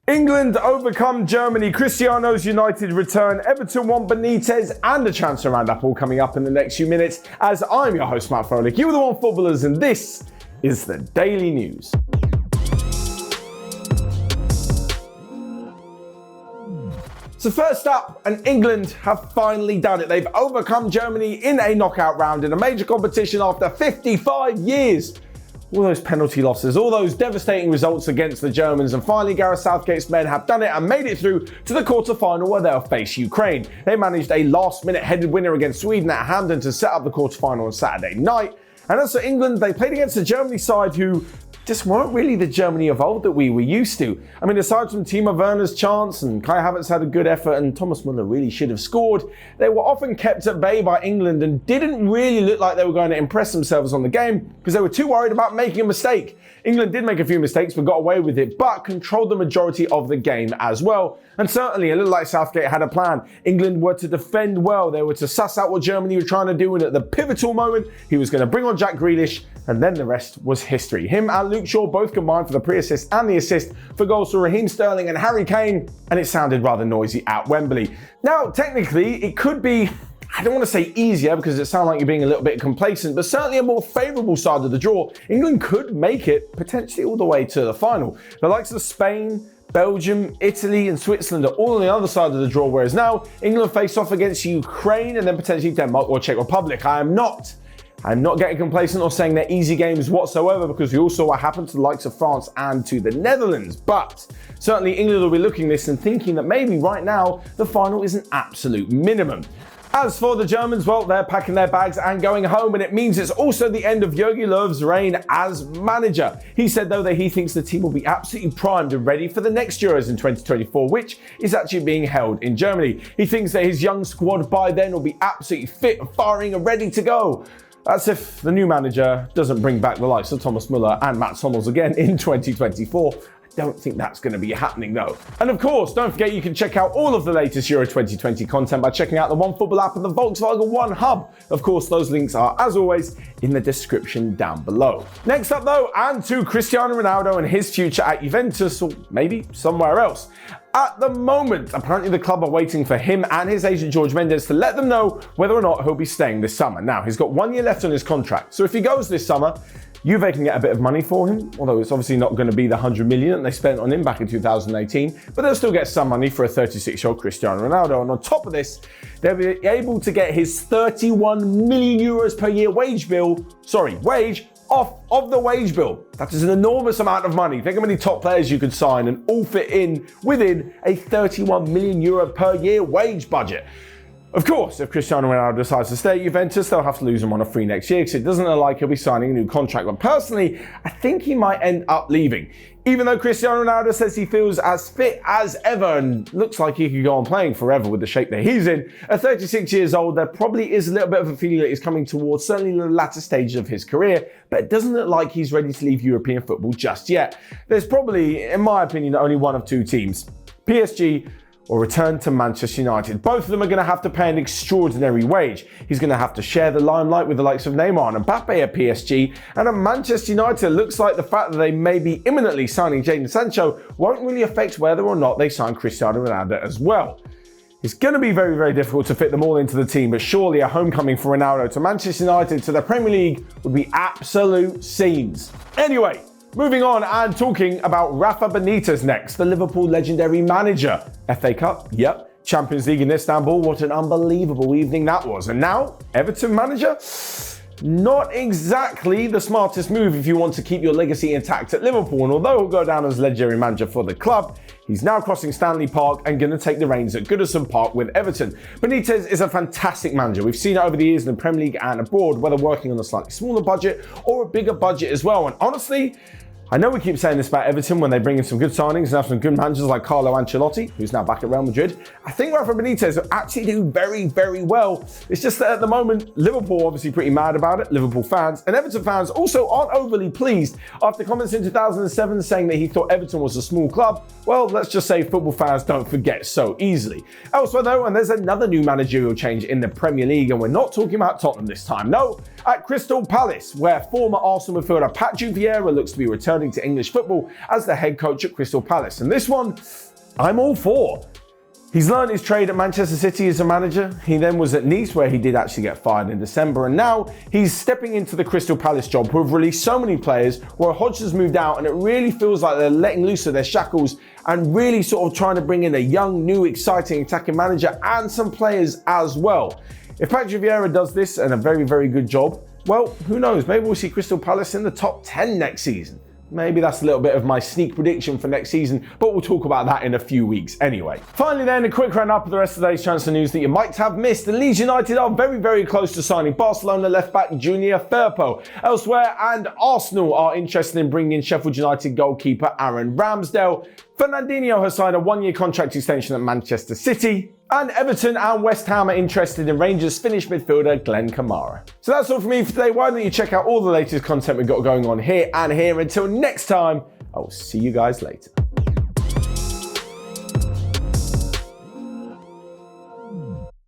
England overcome Germany, Cristiano's United return, Everton want Benitez, and the transfer roundup all coming up in the next few minutes. As I'm your host, Matt Froelich, you are the One Footballers, and this is the Daily News. So first up, and England have finally done it. They've overcome Germany in a knockout round in a major competition after 55 years. All those penalty losses, all those devastating results against the Germans, and finally Gareth Southgate's men have done it and made it through to the quarter-final where they'll face Ukraine. They managed a last-minute headed winner against Sweden at Hampden to set up the quarter-final on Saturday night. And as for England, they played against the Germany side who just weren't really the Germany of old that we were used to. I mean, aside from Timo Werner's chance, and Kai Havertz had a good effort, and Thomas Muller really should have scored, they were often kept at bay by England and didn't really look like they were going to impress themselves on the game because they were too worried about making a mistake. England did make a few mistakes but got away with it, but controlled the majority of the game as well. And certainly, a little like Southgate had a plan. England were to defend well. They were to suss out what Germany were trying to do, and at the pivotal moment, he was going to bring on Jack Grealish, and then the rest was history. Him and Luke Shaw both combined for the pre-assist and the assist for goals for Raheem Sterling and Harry Kane, and it sounded rather noisy at Wembley. Now, technically, it could be, I don't want to say easier because it sounds like you're being a little bit complacent, but certainly a more favourable side of the draw. England could make it potentially all the way to the final. The likes of Spain, Belgium, Italy and Switzerland are all on the other side of the draw, whereas now England face off against Ukraine and then potentially Denmark or Czech Republic. I'm not getting complacent or saying they're easy games whatsoever, because we all saw what happened to the likes of France and to the Netherlands. But certainly England will be looking at this and thinking that maybe right now the final is an absolute minimum. As for the Germans, well, they're packing their bags and going home, and it means it's also the end of Jogi Löw's reign as manager. He said, though, that he thinks the team will be absolutely primed and ready for the next Euros in 2024, which is actually being held in Germany. He thinks that his young squad by then will be absolutely fit and firing and ready to go. That's if the new manager doesn't bring back the likes of Thomas Muller and Matt Hummels again in 2024. Don't think that's going to be happening though. And of course, don't forget you can check out all of the latest Euro 2020 content by checking out the OneFootball app and the Volkswagen OneHub. Of course, those links are, as always, in the description down below. Next up though, and to Cristiano Ronaldo and his future at Juventus, or maybe somewhere else. At the moment, apparently the club are waiting for him and his agent Jorge Mendes to let them know whether or not he'll be staying this summer. Now, he's got 1 year left on his contract, so if he goes this summer, Juve can get a bit of money for him, although it's obviously not going to be the 100 million that they spent on him back in 2018, but they'll still get some money for a 36-year-old Cristiano Ronaldo. And on top of this, they'll be able to get his 31 million euros per year wage off of the wage bill. That is an enormous amount of money. Think how many top players you could sign and all fit in within a 31 million euro per year wage budget. Of course, if Cristiano Ronaldo decides to stay at Juventus, they'll have to lose him on a free next year because it doesn't look like he'll be signing a new contract. But personally, I think he might end up leaving. Even though Cristiano Ronaldo says he feels as fit as ever and looks like he could go on playing forever with the shape that he's in, at 36 years old, there probably is a little bit of a feeling that he's coming towards certainly the latter stages of his career, but it doesn't look like he's ready to leave European football just yet. There's probably, in my opinion, only one of two teams, PSG or return to Manchester United. Both of them are going to have to pay an extraordinary wage. He's going to have to share the limelight with the likes of Neymar and Mbappe at PSG, and at Manchester United, it looks like the fact that they may be imminently signing Jadon Sancho won't really affect whether or not they sign Cristiano Ronaldo as well. It's going to be very, very difficult to fit them all into the team, but surely a homecoming for Ronaldo to Manchester United to the Premier League would be absolute scenes. Anyway, moving on and talking about Rafa Bentiez next, the Liverpool legendary manager. FA Cup, yep. Champions League in Istanbul, what an unbelievable evening that was. And now, Everton manager? Not exactly the smartest move if you want to keep your legacy intact at Liverpool. And although he'll go down as legendary manager for the club, he's now crossing Stanley Park and going to take the reins at Goodison Park with Everton. Benitez is a fantastic manager. We've seen it over the years in the Premier League and abroad, whether working on a slightly smaller budget or a bigger budget as well. And honestly, I know we keep saying this about Everton when they bring in some good signings and have some good managers like Carlo Ancelotti, who's now back at Real Madrid. I think Rafa Bentiez will actually do very, very well. It's just that at the moment, Liverpool obviously pretty mad about it, Liverpool fans, and Everton fans also aren't overly pleased after comments in 2007 saying that he thought Everton was a small club. Well, let's just say football fans don't forget so easily. Elsewhere though, and there's another new managerial change in the Premier League, and we're not talking about Tottenham this time. No, at Crystal Palace, where former Arsenal midfielder Patrick Vieira looks to be returning to English football as the head coach at Crystal Palace. And this one, I'm all for. He's learned his trade at Manchester City as a manager. He then was at Nice, where he did actually get fired in December. And now he's stepping into the Crystal Palace job, who have released so many players, where Hodgson's moved out, and it really feels like they're letting loose of their shackles and really sort of trying to bring in a young, new, exciting attacking manager and some players as well. If Patrick Vieira does this and a very, very good job, well, who knows? Maybe we'll see Crystal Palace in the top 10 next season. Maybe that's a little bit of my sneak prediction for next season, but we'll talk about that in a few weeks anyway. Finally then, a quick round-up of the rest of today's transfer news that you might have missed. And Leeds United are very, very close to signing Barcelona left-back Junior Firpo. Elsewhere, and Arsenal are interested in bringing in Sheffield United goalkeeper Aaron Ramsdale. Fernandinho has signed a one-year contract extension at Manchester City. And Everton and West Ham are interested in Rangers Finnish midfielder Glenn Kamara. So that's all from me for today. Why don't you check out all the latest content we've got going on here and here. Until next time, I will see you guys later.